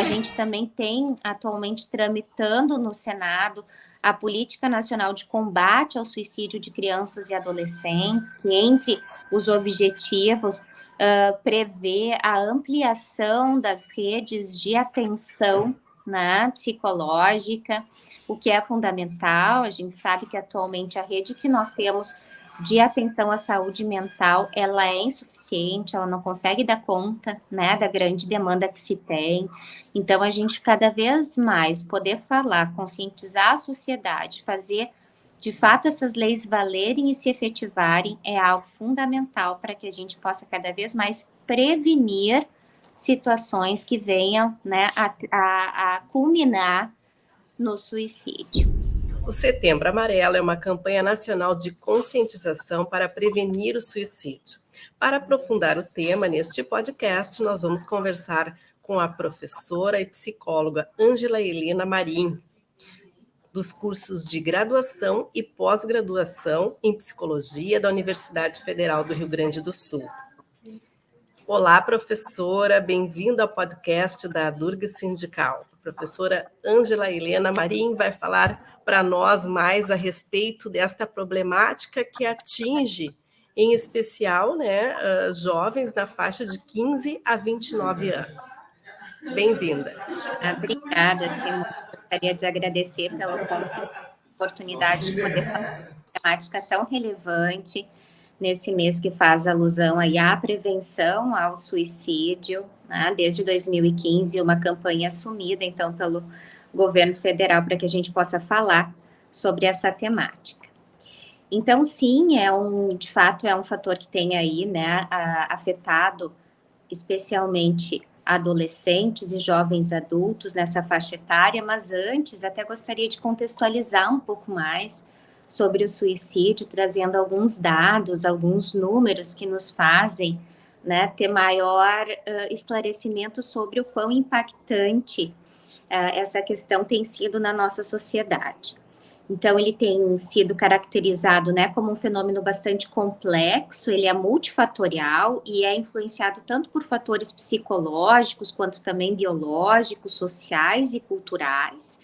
gente também tem atualmente tramitando no Senado a Política Nacional de Combate ao Suicídio de Crianças e Adolescentes, que entre os objetivos prevê a ampliação das redes de atenção, né, psicológica, o que é fundamental. A gente sabe que atualmente a rede que nós temos de atenção à saúde mental, ela é insuficiente, ela não consegue dar conta, né, da grande demanda que se tem. Então, a gente cada vez mais poder falar, conscientizar a sociedade, fazer de fato essas leis valerem e se efetivarem é algo fundamental para que a gente possa cada vez mais prevenir situações que venham, né, a culminar no suicídio. O Setembro Amarelo é uma campanha nacional de conscientização para prevenir o suicídio. Para aprofundar o tema neste podcast, nós vamos conversar com a professora e psicóloga Ângela Helena Marim, dos cursos de graduação e pós-graduação em psicologia da Universidade Federal do Rio Grande do Sul. Olá, professora, bem-vinda ao podcast da Durga Sindical. A professora Ângela Helena Marim vai falar para nós mais a respeito desta problemática que atinge, em especial, né, jovens na faixa de 15 a 29 anos. Bem-vinda. Obrigada, Simone. Gostaria de agradecer pela oportunidade de poder falar de uma temática tão relevante nesse mês que faz alusão aí à prevenção ao suicídio, né? Desde 2015, uma campanha assumida, então, pelo governo federal para que a gente possa falar sobre essa temática. Então, sim, de fato, é um fator que tem aí, né, afetado especialmente adolescentes e jovens adultos nessa faixa etária, mas antes até gostaria de contextualizar um pouco mais sobre o suicídio, trazendo alguns dados, alguns números que nos fazem, né, ter maior esclarecimento sobre o quão impactante essa questão tem sido na nossa sociedade. Então, ele tem sido caracterizado, né, como um fenômeno bastante complexo, ele é multifatorial e é influenciado tanto por fatores psicológicos, quanto também biológicos, sociais e culturais.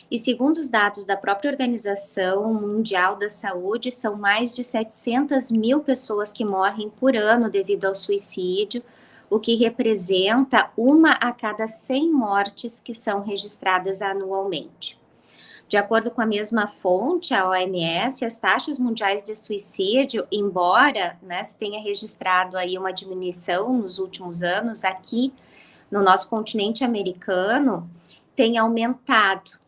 E segundo os dados da própria Organização Mundial da Saúde, são mais de 700 mil pessoas que morrem por ano devido ao suicídio, o que representa 1 a cada 100 mortes que são registradas anualmente. De acordo com a mesma fonte, a OMS, as taxas mundiais de suicídio, embora, né, se tenha registrado aí uma diminuição nos últimos anos, aqui no nosso continente americano, tem aumentado.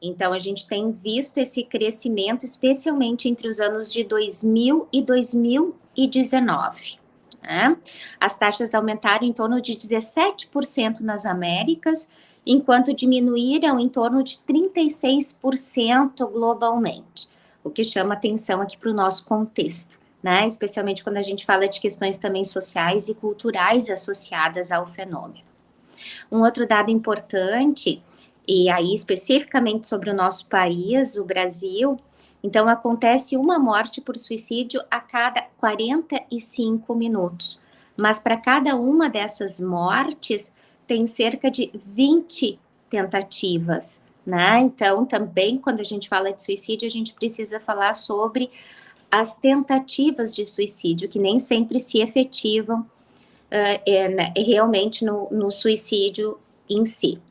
Então, a gente tem visto esse crescimento, especialmente entre os anos de 2000 e 2019. Né? As taxas aumentaram em torno de 17% nas Américas, enquanto diminuíram em torno de 36% globalmente, o que chama atenção aqui para o nosso contexto, né? Especialmente quando a gente fala de questões também sociais e culturais associadas ao fenômeno. Um outro dado importante, e aí especificamente sobre o nosso país, o Brasil, então acontece uma morte por suicídio a cada 45 minutos, mas para cada uma dessas mortes, tem cerca de 20 tentativas, né? Então, também, quando a gente fala de suicídio, a gente precisa falar sobre as tentativas de suicídio, que nem sempre se efetivam realmente no suicídio em si.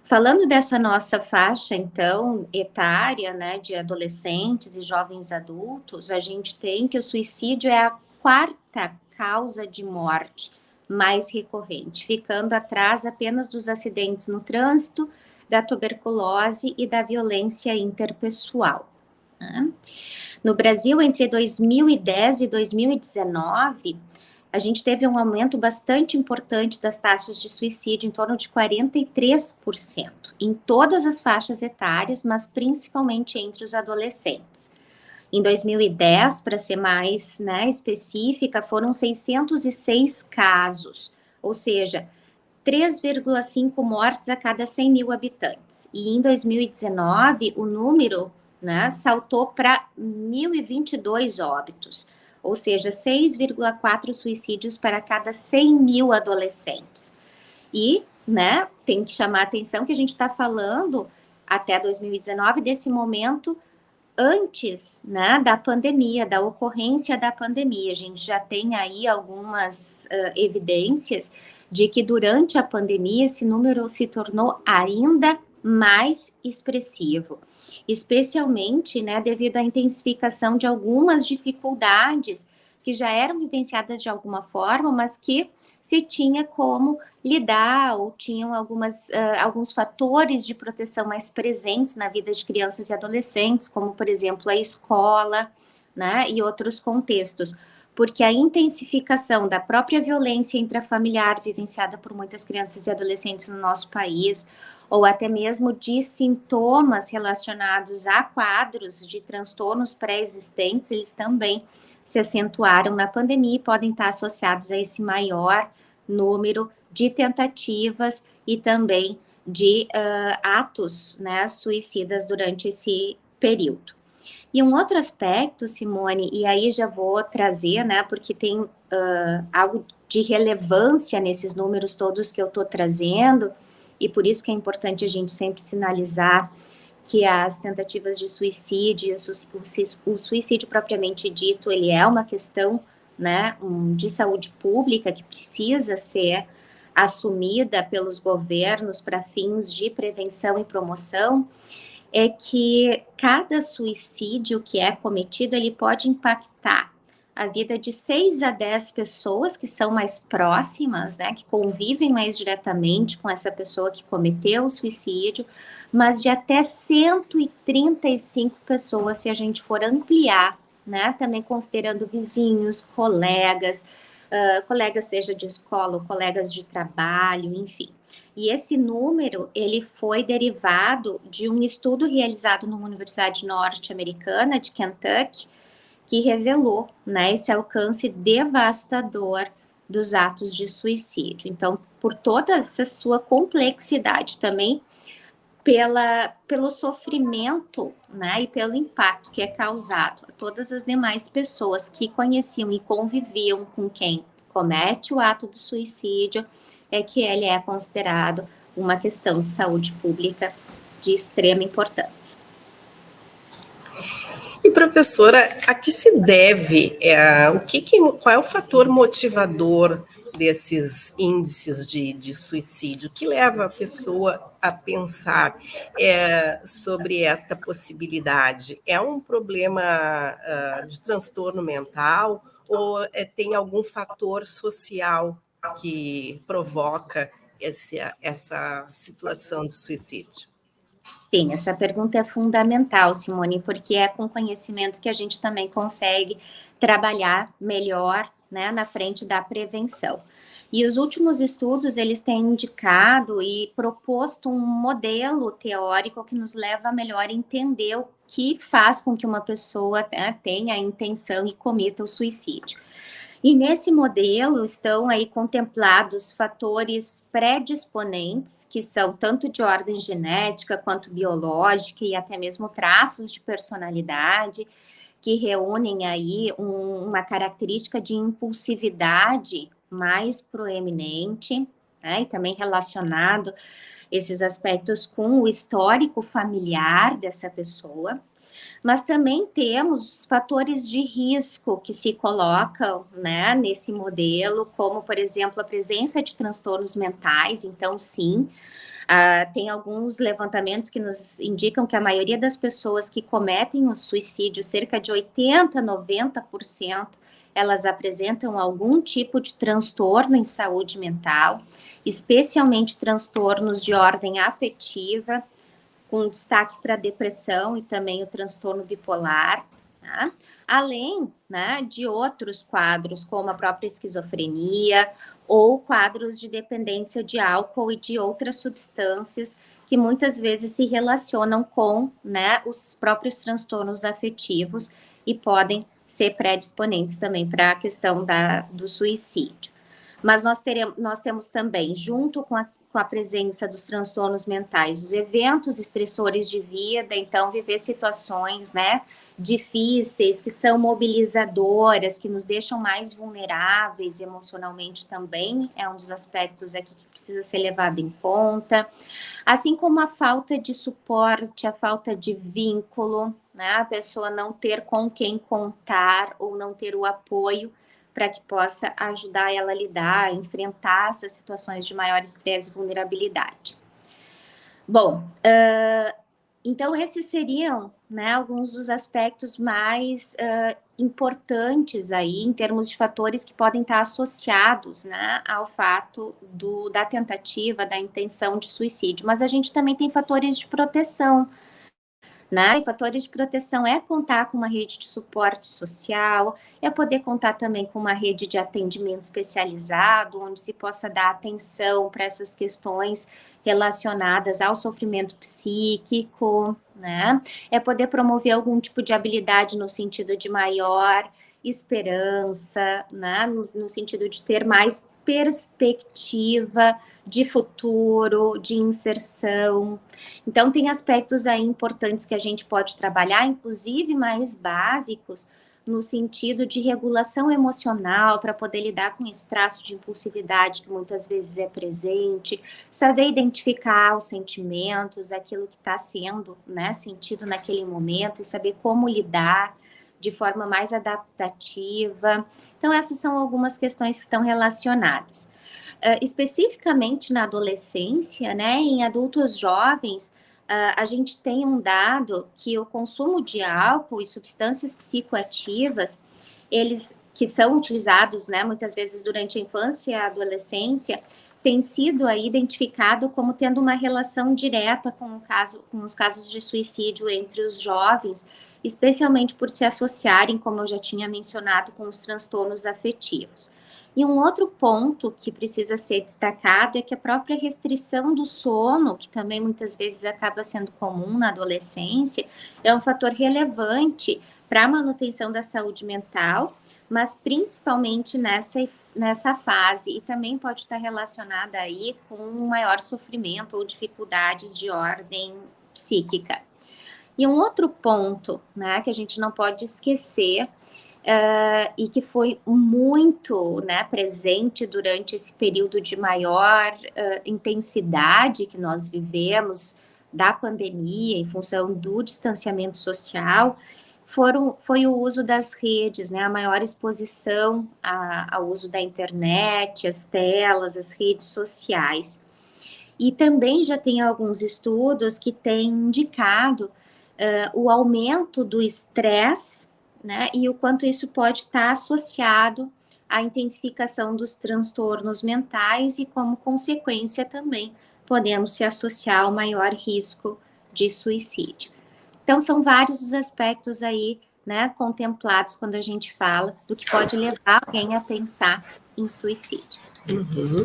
Falando dessa nossa faixa, então, etária, né, de adolescentes e jovens adultos, a gente tem que o suicídio é a 4ª causa de morte mais recorrente, ficando atrás apenas dos acidentes no trânsito, da tuberculose e da violência interpessoal. Né? No Brasil, entre 2010 e 2019, a gente teve um aumento bastante importante das taxas de suicídio, em torno de 43%, em todas as faixas etárias, mas principalmente entre os adolescentes. Em 2010, para ser mais, né, específica, foram 606 casos, ou seja, 3,5 mortes a cada 100 mil habitantes. E em 2019, o número, né, saltou para 1.022 óbitos, ou seja, 6,4 suicídios para cada 100 mil adolescentes. E né, tem que chamar a atenção que a gente está falando até 2019 desse momento antes, né, da pandemia, da ocorrência da pandemia. A gente já tem aí algumas evidências de que durante a pandemia esse número se tornou ainda mais expressivo, especialmente, né, devido à intensificação de algumas dificuldades que já eram vivenciadas de alguma forma, mas que se tinha como lidar ou tinham alguns fatores de proteção mais presentes na vida de crianças e adolescentes, como, por exemplo, a escola, né, e outros contextos, porque a intensificação da própria violência intrafamiliar vivenciada por muitas crianças e adolescentes no nosso país, ou até mesmo de sintomas relacionados a quadros de transtornos pré-existentes, eles também se acentuaram na pandemia e podem estar associados a esse maior número de tentativas e também de atos, né, suicidas durante esse período. E um outro aspecto, Simone, e aí já vou trazer, né, porque tem algo de relevância nesses números todos que eu estou trazendo, e por isso que é importante a gente sempre sinalizar que as tentativas de suicídio, o suicídio propriamente dito, ele é uma questão, né, de saúde pública que precisa ser assumida pelos governos para fins de prevenção e promoção, é que cada suicídio que é cometido, ele pode impactar a vida de 6 a 10 pessoas que são mais próximas, né, que convivem mais diretamente com essa pessoa que cometeu o suicídio, mas de até 135 pessoas, se a gente for ampliar, né, também considerando vizinhos, colegas, colegas seja de escola ou colegas de trabalho, enfim. E esse número, ele foi derivado de um estudo realizado numa universidade norte-americana de Kentucky, que revelou, né, esse alcance devastador dos atos de suicídio. Então, por toda essa sua complexidade também, pelo sofrimento, né, e pelo impacto que é causado a todas as demais pessoas que conheciam e conviviam com quem comete o ato do suicídio, é que ele é considerado uma questão de saúde pública de extrema importância. E, professora, a que se deve, qual é o fator motivador desses índices de suicídio? O que leva a pessoa a pensar sobre esta possibilidade? É um problema de transtorno mental ou tem algum fator social que provoca essa situação de suicídio? Sim, essa pergunta é fundamental, Simone, porque é com conhecimento que a gente também consegue trabalhar melhor, né, na frente da prevenção. E os últimos estudos, eles têm indicado e proposto um modelo teórico que nos leva a melhor entender o que faz com que uma pessoa, né, tenha a intenção e cometa o suicídio. E nesse modelo estão aí contemplados fatores predisponentes, que são tanto de ordem genética quanto biológica e até mesmo traços de personalidade, que reúnem aí uma característica de impulsividade mais proeminente, né, e também relacionado esses aspectos com o histórico familiar dessa pessoa. Mas também temos os fatores de risco que se colocam, né, nesse modelo, como, por exemplo, a presença de transtornos mentais. Então, sim, tem alguns levantamentos que nos indicam que a maioria das pessoas que cometem o suicídio, cerca de 80%, 90%, elas apresentam algum tipo de transtorno em saúde mental, especialmente transtornos de ordem afetiva, com destaque para a depressão e também o transtorno bipolar, tá? Além, né, de outros quadros, como a própria esquizofrenia ou quadros de dependência de álcool e de outras substâncias que muitas vezes se relacionam com, né, os próprios transtornos afetivos e podem ser predisponentes também para a questão do suicídio. Mas nós temos também, junto com a presença dos transtornos mentais, os eventos estressores de vida, então viver situações, né, difíceis, que são mobilizadoras, que nos deixam mais vulneráveis emocionalmente também, é um dos aspectos aqui que precisa ser levado em conta. Assim como a falta de suporte, a falta de vínculo, né? A pessoa não ter com quem contar ou não ter o apoio para que possa ajudar ela a lidar, a enfrentar essas situações de maior estresse e vulnerabilidade. Bom, então esses seriam, né, alguns dos aspectos mais importantes aí em termos de fatores que podem estar associados, né, ao fato da tentativa, da intenção de suicídio. Mas a gente também tem fatores de proteção, né? E fatores de proteção é contar com uma rede de suporte social, é poder contar também com uma rede de atendimento especializado, onde se possa dar atenção para essas questões relacionadas ao sofrimento psíquico, né? É poder promover algum tipo de habilidade no sentido de maior esperança, né? No sentido de ter mais perspectiva de futuro, de inserção. Então, tem aspectos aí importantes que a gente pode trabalhar, inclusive mais básicos, no sentido de regulação emocional, para poder lidar com esse traço de impulsividade que muitas vezes é presente, saber identificar os sentimentos, aquilo que está sendo, né, sentido naquele momento, e saber como lidar de forma mais adaptativa. Então, essas são algumas questões que estão relacionadas. Especificamente na adolescência, né, em adultos jovens, a gente tem um dado que o consumo de álcool e substâncias psicoativas, eles que são utilizados, né, muitas vezes durante a infância e a adolescência, tem sido aí identificado como tendo uma relação direta com os casos de suicídio entre os jovens, especialmente por se associarem, como eu já tinha mencionado, com os transtornos afetivos. E um outro ponto que precisa ser destacado é que a própria restrição do sono, que também muitas vezes acaba sendo comum na adolescência, é um fator relevante para a manutenção da saúde mental, mas principalmente nessa fase, e também pode estar relacionada aí com um maior sofrimento ou dificuldades de ordem psíquica. E um outro ponto, né, que a gente não pode esquecer, e que foi muito, né, presente durante esse período de maior intensidade que nós vivemos da pandemia, em função do distanciamento social, foi o uso das redes, né, a maior exposição ao uso da internet, as telas, as redes sociais. E também já tem alguns estudos que têm indicado o aumento do estresse, né, e o quanto isso pode estar associado à intensificação dos transtornos mentais e, como consequência, também podemos se associar ao maior risco de suicídio. Então, são vários os aspectos aí, né, contemplados quando a gente fala do que pode levar alguém a pensar em suicídio. Uhum.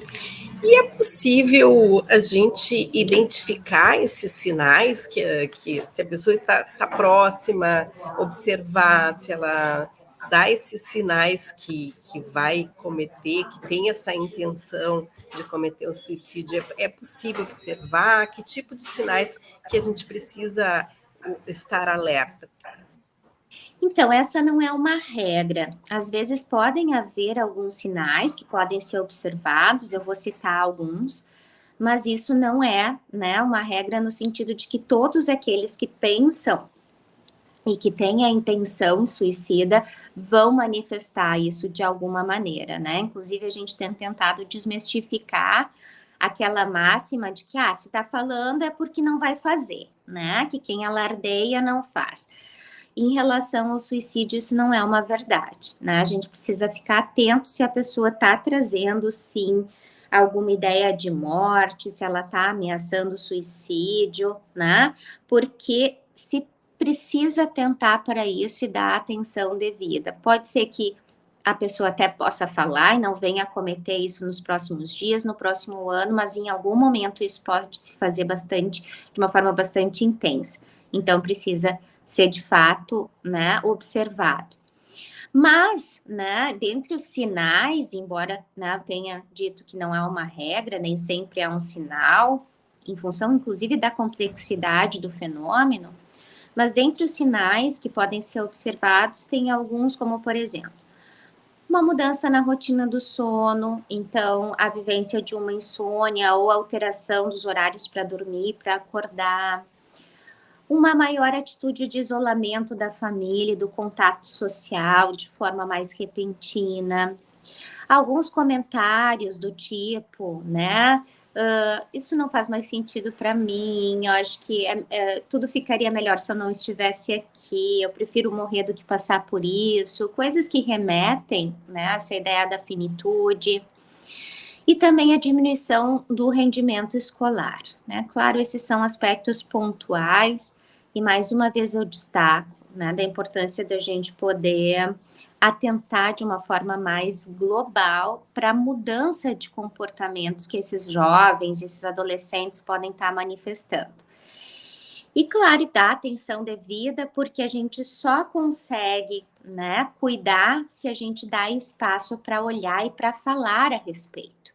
E é possível a gente identificar esses sinais que se a pessoa está próxima, observar se ela dá esses sinais que vai cometer, que tem essa intenção de cometer o suicídio, é possível observar que tipo de sinais que a gente precisa estar alerta? Então, essa não é uma regra. Às vezes podem haver alguns sinais que podem ser observados, eu vou citar alguns, mas isso não é, né, uma regra no sentido de que todos aqueles que pensam e que têm a intenção suicida vão manifestar isso de alguma maneira, né? Inclusive, a gente tem tentado desmistificar aquela máxima de que, se tá falando é porque não vai fazer, né? Que quem alardeia não faz. Em relação ao suicídio, isso não é uma verdade, né? A gente precisa ficar atento se a pessoa está trazendo, sim, alguma ideia de morte, se ela está ameaçando suicídio, né? Porque se precisa tentar para isso e dar a atenção devida. Pode ser que a pessoa até possa falar e não venha a cometer isso nos próximos dias, no próximo ano, mas em algum momento isso pode se fazer de uma forma bastante intensa. Então, precisa ser de fato, né, observado. Mas, né, dentre os sinais, embora, né, eu tenha dito que não é uma regra, nem sempre é um sinal, em função, inclusive, da complexidade do fenômeno, Mas dentre os sinais que podem ser observados, tem alguns como, por exemplo, uma mudança na rotina do sono, então a vivência de uma insônia ou alteração dos horários para dormir, para acordar, uma maior atitude de isolamento da família e do contato social de forma mais repentina. Alguns comentários do tipo, né? Isso não faz mais sentido para mim. Eu acho que tudo ficaria melhor se eu não estivesse aqui. Eu prefiro morrer do que passar por isso. Coisas que remetem, né, a essa ideia da finitude. E também a diminuição do rendimento escolar, né? Claro, esses são aspectos pontuais, e mais uma vez eu destaco, né, da importância da gente poder atentar de uma forma mais global para a mudança de comportamentos que esses jovens, esses adolescentes podem estar manifestando. E claro, dar atenção devida, porque a gente só consegue, né, cuidar se a gente dá espaço para olhar e para falar a respeito.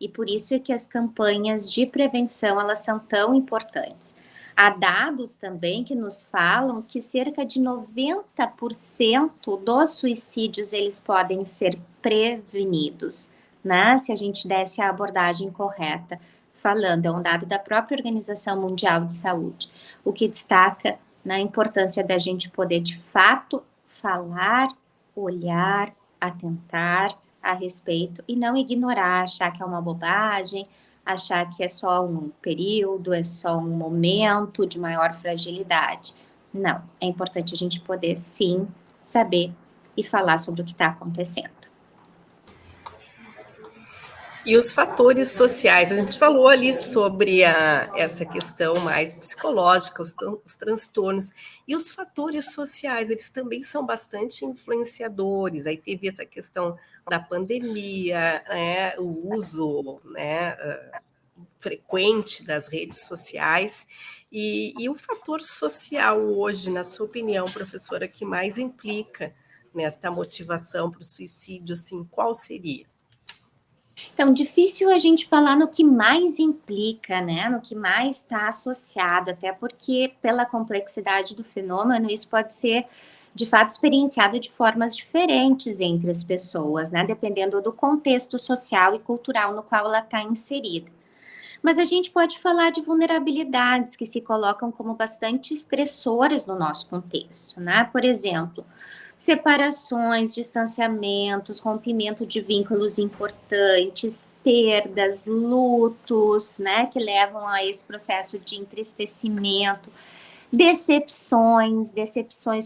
E por isso é que as campanhas de prevenção, elas são tão importantes. Há dados também que nos falam que cerca de 90% dos suicídios, eles podem ser prevenidos, né? Se a gente desse a abordagem correta. Falando, é um dado da própria Organização Mundial de Saúde, o que destaca na importância da gente poder, de fato, falar, olhar, atentar a respeito e não ignorar, achar que é uma bobagem, achar que é só um período, é só um momento de maior fragilidade. Não, é importante a gente poder, sim, saber e falar sobre o que está acontecendo. E os fatores sociais, a gente falou ali sobre essa questão mais psicológica, os transtornos, e os fatores sociais, eles também são bastante influenciadores. Aí teve essa questão da pandemia, né, o uso, né, frequente das redes sociais, e o fator social hoje, na sua opinião, professora, que mais implica nesta motivação para o suicídio, assim, qual seria? Então, difícil a gente falar no que mais implica, né? No que mais está associado, até porque, pela complexidade do fenômeno, isso pode ser, de fato, experienciado de formas diferentes entre as pessoas, né? Dependendo do contexto social e cultural no qual ela está inserida. Mas a gente pode falar de vulnerabilidades que se colocam como bastante estressoras no nosso contexto, né? Por exemplo, separações, distanciamentos, rompimento de vínculos importantes, perdas, lutos, né, que levam a esse processo de entristecimento, decepções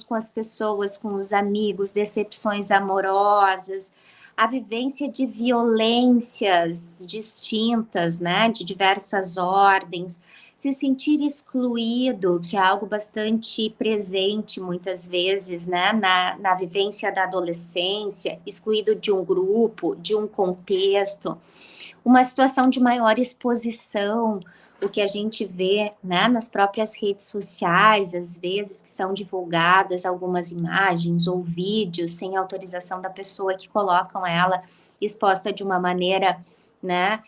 com as pessoas, com os amigos, decepções amorosas, a vivência de violências distintas, né, de diversas ordens, se sentir excluído, que é algo bastante presente muitas vezes, né, na vivência da adolescência, excluído de um grupo, de um contexto, uma situação de maior exposição, o que a gente vê, né, nas próprias redes sociais, às vezes, que são divulgadas algumas imagens ou vídeos sem autorização da pessoa que colocam ela exposta de uma maneira, né,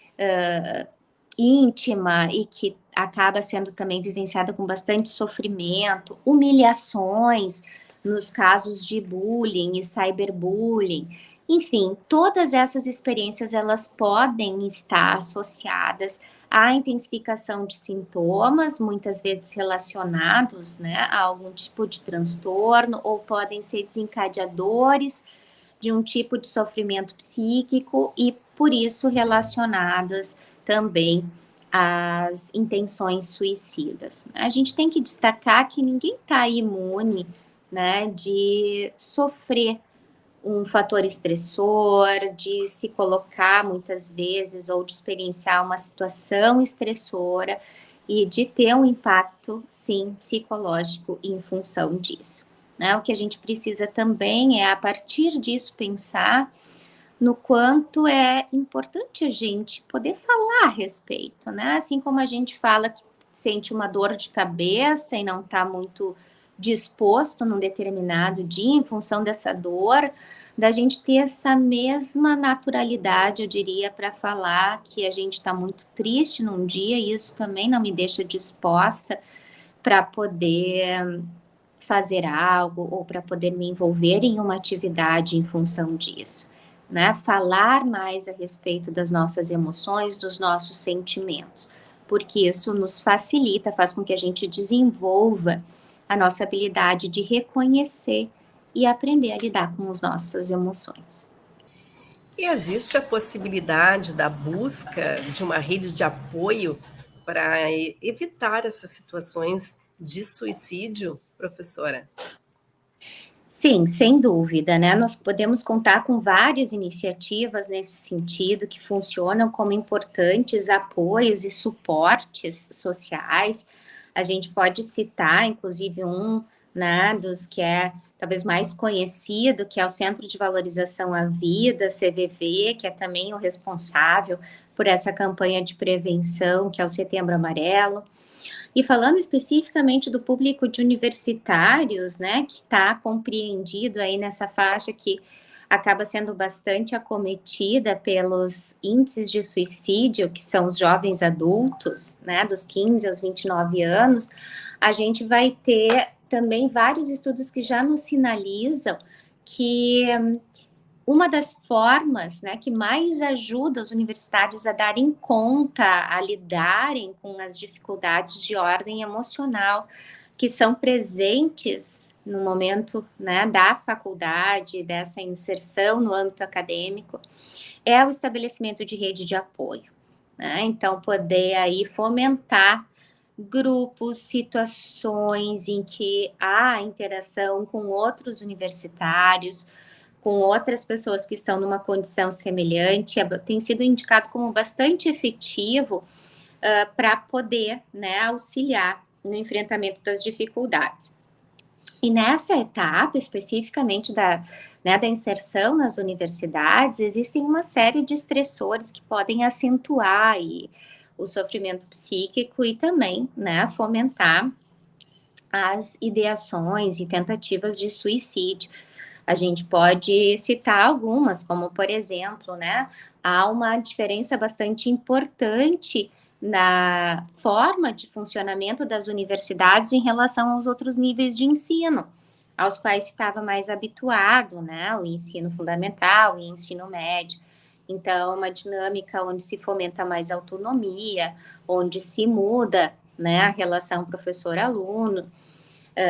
íntima e que acaba sendo também vivenciada com bastante sofrimento, humilhações nos casos de bullying e cyberbullying. Enfim, todas essas experiências, elas podem estar associadas à intensificação de sintomas, muitas vezes relacionados, né, a algum tipo de transtorno, ou podem ser desencadeadores de um tipo de sofrimento psíquico e, por isso, relacionadas também às intenções suicidas. A gente tem que destacar que ninguém está imune, né, de sofrer um fator estressor, de se colocar muitas vezes ou de experienciar uma situação estressora e de ter um impacto, sim, psicológico em função disso. Né? O que a gente precisa também é, a partir disso, pensar no quanto é importante a gente poder falar a respeito, né? Assim como a gente fala que sente uma dor de cabeça e não está muito disposto num determinado dia em função dessa dor, da gente ter essa mesma naturalidade, eu diria, para falar que a gente está muito triste num dia, e isso também não me deixa disposta para poder fazer algo ou para poder me envolver em uma atividade em função disso, né? Falar mais a respeito das nossas emoções, dos nossos sentimentos, porque isso nos facilita, faz com que a gente desenvolva a nossa habilidade de reconhecer e aprender a lidar com as nossas emoções. E existe a possibilidade da busca de uma rede de apoio para evitar essas situações de suicídio, professora? Sim, sem dúvida, né? Nós podemos contar com várias iniciativas nesse sentido que funcionam como importantes apoios e suportes sociais. A gente pode citar, inclusive, um, né, dos que é talvez mais conhecido, que é o Centro de Valorização à Vida, CVV, que é também o responsável por essa campanha de prevenção, que é o Setembro Amarelo. E falando especificamente do público de universitários, né, que está compreendido aí nessa faixa que acaba sendo bastante acometida pelos índices de suicídio, que são os jovens adultos, né, dos 15 aos 29 anos, a gente vai ter também vários estudos que já nos sinalizam que uma das formas, né, que mais ajuda os universitários a darem conta, a lidarem com as dificuldades de ordem emocional que são presentes no momento, né, da faculdade, dessa inserção no âmbito acadêmico, é o estabelecimento de rede de apoio, né? Então, poder aí fomentar grupos, situações em que há interação com outros universitários, com outras pessoas que estão numa condição semelhante, tem sido indicado como bastante efetivo para poder, né, auxiliar no enfrentamento das dificuldades. E nessa etapa, especificamente da inserção nas universidades, existem uma série de estressores que podem acentuar aí o sofrimento psíquico e também, né, fomentar as ideações e tentativas de suicídio. A gente pode citar algumas, como, por exemplo, né, há uma diferença bastante importante na forma de funcionamento das universidades em relação aos outros níveis de ensino, aos quais se estava mais habituado, né, o ensino fundamental e ensino médio. Então, uma dinâmica onde se fomenta mais autonomia, onde se muda, né, a relação professor-aluno.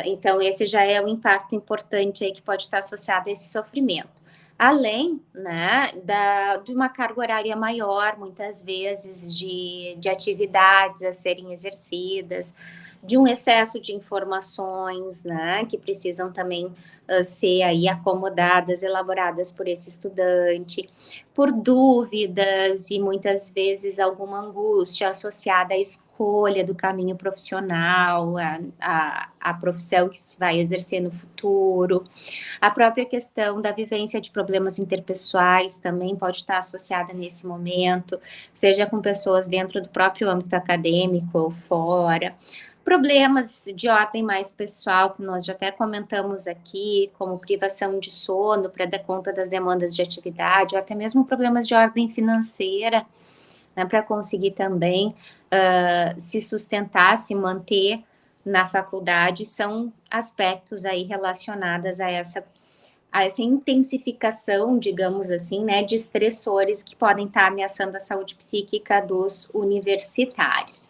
Então, esse já é um impacto importante aí que pode estar associado a esse sofrimento. Além, né, de uma carga horária maior, muitas vezes, de atividades a serem exercidas, de um excesso de informações, né, que precisam também ser aí acomodadas, elaboradas por esse estudante, por dúvidas e muitas vezes alguma angústia associada à escolha do caminho profissional, a profissão que se vai exercer no futuro. A própria questão da vivência de problemas interpessoais também pode estar associada nesse momento, seja com pessoas dentro do próprio âmbito acadêmico ou fora. Problemas de ordem mais pessoal, que nós já até comentamos aqui, como privação de sono para dar conta das demandas de atividade, ou até mesmo problemas de ordem financeira, né, para conseguir também se sustentar, se manter na faculdade, são aspectos aí relacionados a essa intensificação, digamos assim, né, de estressores que podem estar ameaçando a saúde psíquica dos universitários.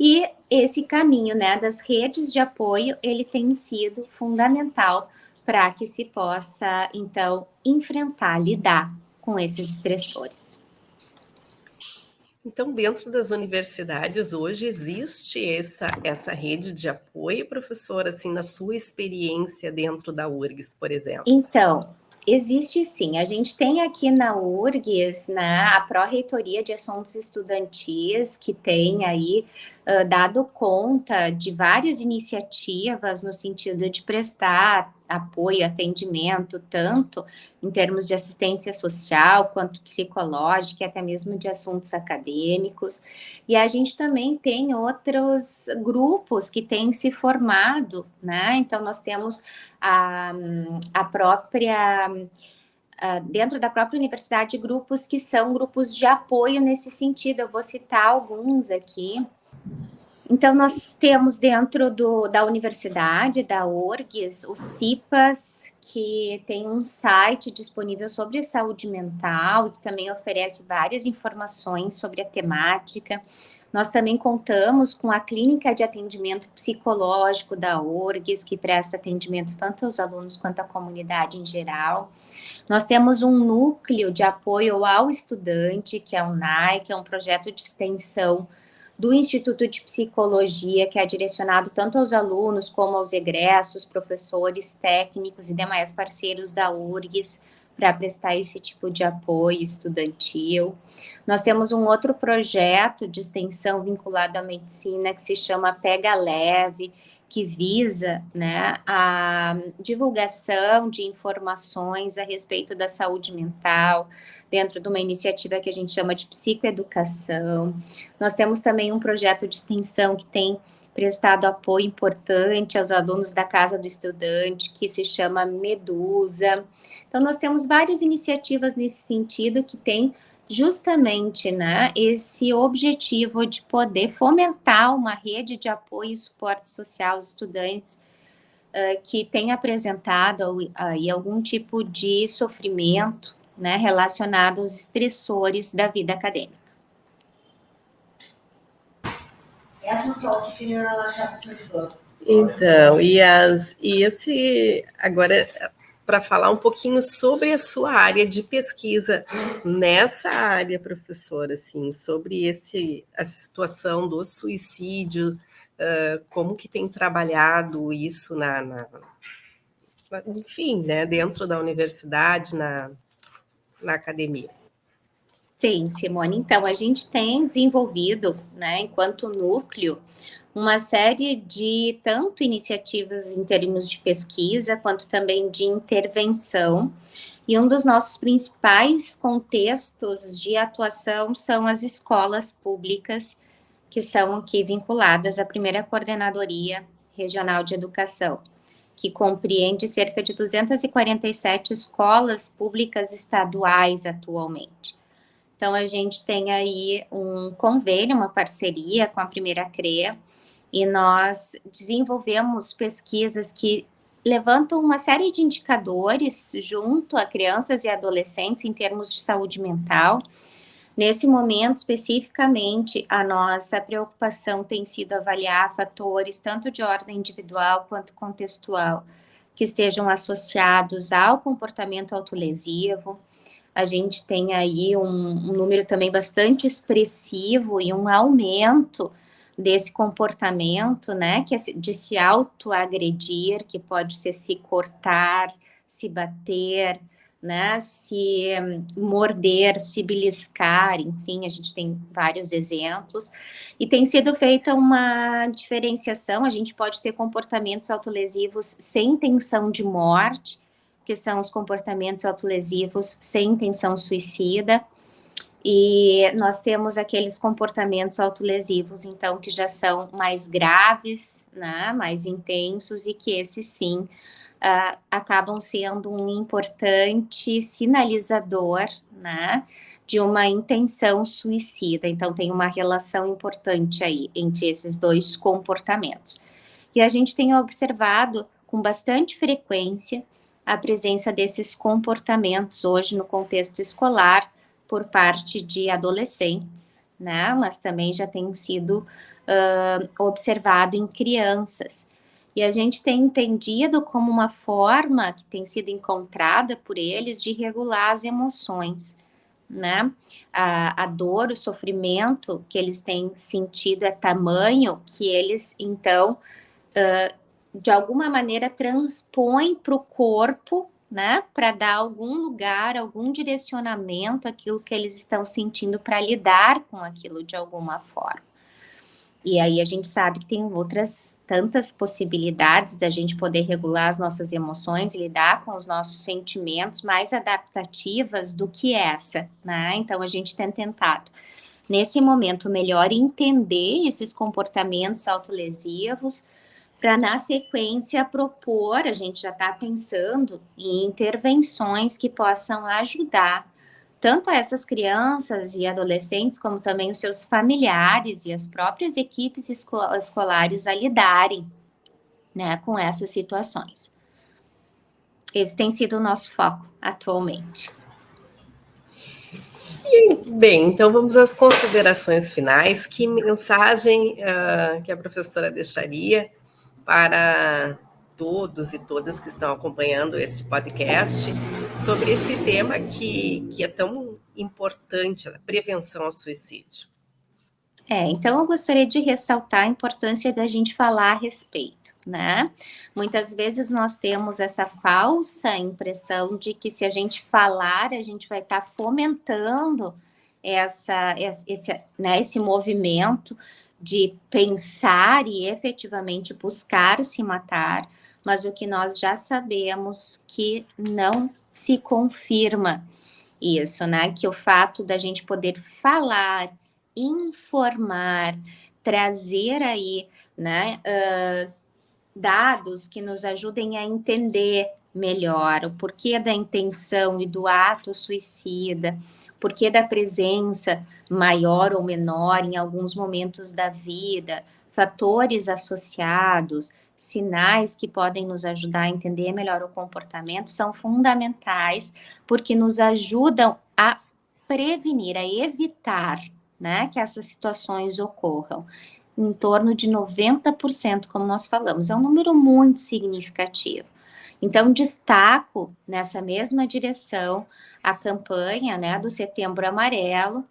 E esse caminho, né, das redes de apoio, ele tem sido fundamental para que se possa, então, enfrentar, lidar com esses estressores. Então, dentro das universidades, hoje existe essa rede de apoio, professora, assim, na sua experiência dentro da URGS, por exemplo? Então, existe sim. A gente tem aqui na URGS, né, a Pró-Reitoria de Assuntos Estudantis, que tem aí dado conta de várias iniciativas no sentido de prestar apoio, atendimento, tanto em termos de assistência social, quanto psicológica, e até mesmo de assuntos acadêmicos. E a gente também tem outros grupos que têm se formado, né? Então, nós temos a própria, dentro da própria universidade, grupos que são grupos de apoio nesse sentido. Eu vou citar alguns aqui. Então, nós temos dentro da universidade, da URGS, o CIPAS, que tem um site disponível sobre saúde mental e que também oferece várias informações sobre a temática. Nós também contamos com a clínica de atendimento psicológico da URGS, que presta atendimento tanto aos alunos quanto à comunidade em geral. Nós temos um núcleo de apoio ao estudante, que é o NAI, que é um projeto de extensão do Instituto de Psicologia, que é direcionado tanto aos alunos como aos egressos, professores, técnicos e demais parceiros da URGS para prestar esse tipo de apoio estudantil. Nós temos um outro projeto de extensão vinculado à medicina que se chama Pega Leve, que visa, né, a divulgação de informações a respeito da saúde mental, dentro de uma iniciativa que a gente chama de psicoeducação. Nós temos também um projeto de extensão que tem prestado apoio importante aos alunos da Casa do Estudante, que se chama Medusa. Então, nós temos várias iniciativas nesse sentido que tem justamente, né, esse objetivo de poder fomentar uma rede de apoio e suporte social aos estudantes que têm apresentado aí algum tipo de sofrimento, né, relacionado aos estressores da vida acadêmica. Essa só que queria achar pessoa de banco. Então, agora, para falar um pouquinho sobre a sua área de pesquisa nessa área, professora, assim, sobre a situação do suicídio, como que tem trabalhado isso enfim, né, dentro da universidade, na academia. Sim, Simone. Então, a gente tem desenvolvido, né, enquanto núcleo, uma série de tanto iniciativas em termos de pesquisa, quanto também de intervenção. E um dos nossos principais contextos de atuação são as escolas públicas, que são aqui vinculadas à primeira Coordenadoria Regional de Educação, que compreende cerca de 247 escolas públicas estaduais atualmente. Então, a gente tem aí um convênio, uma parceria com a primeira CREA, e nós desenvolvemos pesquisas que levantam uma série de indicadores junto a crianças e adolescentes em termos de saúde mental. Nesse momento, especificamente, a nossa preocupação tem sido avaliar fatores tanto de ordem individual quanto contextual que estejam associados ao comportamento autolesivo. A gente tem aí um número também bastante expressivo e um aumento desse comportamento, né, que é de se autoagredir, que pode ser se cortar, se bater, né, se morder, se beliscar, enfim, a gente tem vários exemplos, e tem sido feita uma diferenciação. A gente pode ter comportamentos autolesivos sem intenção de morte, que são os comportamentos autolesivos sem intenção suicida, e nós temos aqueles comportamentos autolesivos, então, que já são mais graves, né, mais intensos, e que esses sim acabam sendo um importante sinalizador, né, de uma intenção suicida. Então, tem uma relação importante aí entre esses dois comportamentos. E a gente tem observado com bastante frequência a presença desses comportamentos hoje no contexto escolar por parte de adolescentes, né? Mas também já tem sido observado em crianças. E a gente tem entendido como uma forma que tem sido encontrada por eles de regular as emoções, né? A dor, o sofrimento que eles têm sentido é tamanho que eles, então, de alguma maneira transpõe para o corpo, né, para dar algum lugar, algum direcionamento àquilo que eles estão sentindo para lidar com aquilo de alguma forma. E aí a gente sabe que tem outras tantas possibilidades da gente poder regular as nossas emoções e lidar com os nossos sentimentos mais adaptativas do que essa, né? Então a gente tem tentado, nesse momento, melhor entender esses comportamentos autolesivos, para, na sequência, propor, a gente já está pensando em intervenções que possam ajudar tanto a essas crianças e adolescentes, como também os seus familiares e as próprias equipes escolares a lidarem, né, com essas situações. Esse tem sido o nosso foco atualmente. Bem, então vamos às considerações finais. Que mensagem que a professora deixaria para todos e todas que estão acompanhando esse podcast sobre esse tema que é tão importante, a prevenção ao suicídio? Então eu gostaria de ressaltar a importância da gente falar a respeito, né? Muitas vezes nós temos essa falsa impressão de que se a gente falar, a gente vai estar fomentando esse movimento de pensar e efetivamente buscar se matar, mas o que nós já sabemos que não se confirma isso, né? Que o fato da gente poder falar, informar, trazer aí, né, dados que nos ajudem a entender melhor o porquê da intenção e do ato suicida, porquê da presença maior ou menor em alguns momentos da vida, fatores associados, sinais que podem nos ajudar a entender melhor o comportamento, são fundamentais, porque nos ajudam a prevenir, a evitar, né, que essas situações ocorram. Em torno de 90%, como nós falamos, é um número muito significativo. Então, destaco nessa mesma direção a campanha, né, do Setembro Amarelo,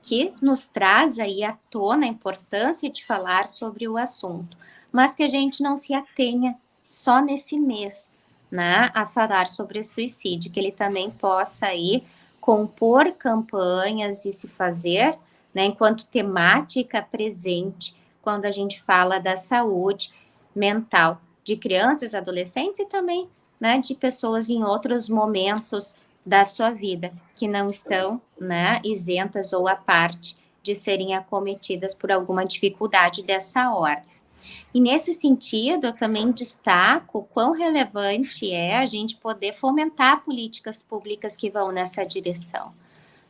que nos traz aí à tona a importância de falar sobre o assunto, mas que a gente não se atenha só nesse mês, né, a falar sobre o suicídio, que ele também possa aí compor campanhas e se fazer, né, enquanto temática presente quando a gente fala da saúde mental de crianças, adolescentes e também, né, de pessoas em outros momentos da sua vida que não estão, né, isentas ou à parte de serem acometidas por alguma dificuldade dessa ordem. E nesse sentido, eu também destaco quão relevante é a gente poder fomentar políticas públicas que vão nessa direção.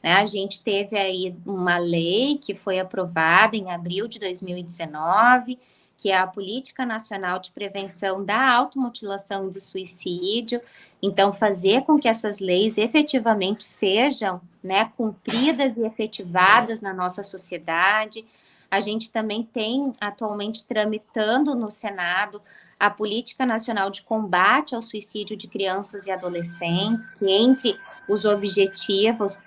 A gente teve aí uma lei que foi aprovada em abril de 2019, que é a Política Nacional de Prevenção da Automutilação e do Suicídio. Então, fazer com que essas leis efetivamente sejam, né, cumpridas e efetivadas na nossa sociedade. A gente também tem atualmente tramitando no Senado a Política Nacional de Combate ao Suicídio de Crianças e Adolescentes, que entre os objetivos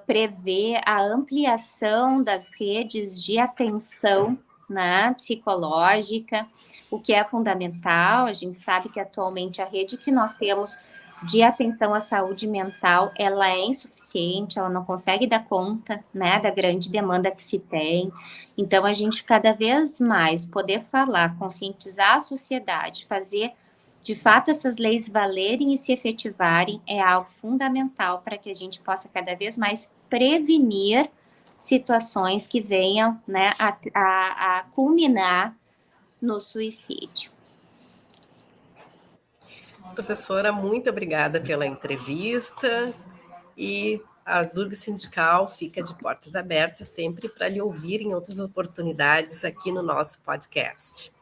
prevê a ampliação das redes de atenção, né, psicológica, o que é fundamental. A gente sabe que atualmente a rede que nós temos de atenção à saúde mental, ela é insuficiente, ela não consegue dar conta, né, da grande demanda que se tem. Então, a gente cada vez mais poder falar, conscientizar a sociedade, fazer de fato essas leis valerem e se efetivarem é algo fundamental para que a gente possa cada vez mais prevenir situações que venham, né, a culminar no suicídio. Professora, muito obrigada pela entrevista e a Durg Sindical fica de portas abertas sempre para lhe ouvir em outras oportunidades aqui no nosso podcast.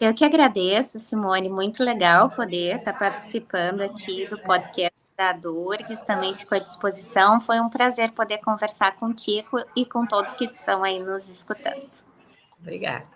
Eu que agradeço, Simone, muito legal poder estar participando aqui do podcast da Durgs, também fico à disposição, foi um prazer poder conversar contigo e com todos que estão aí nos escutando. Obrigada.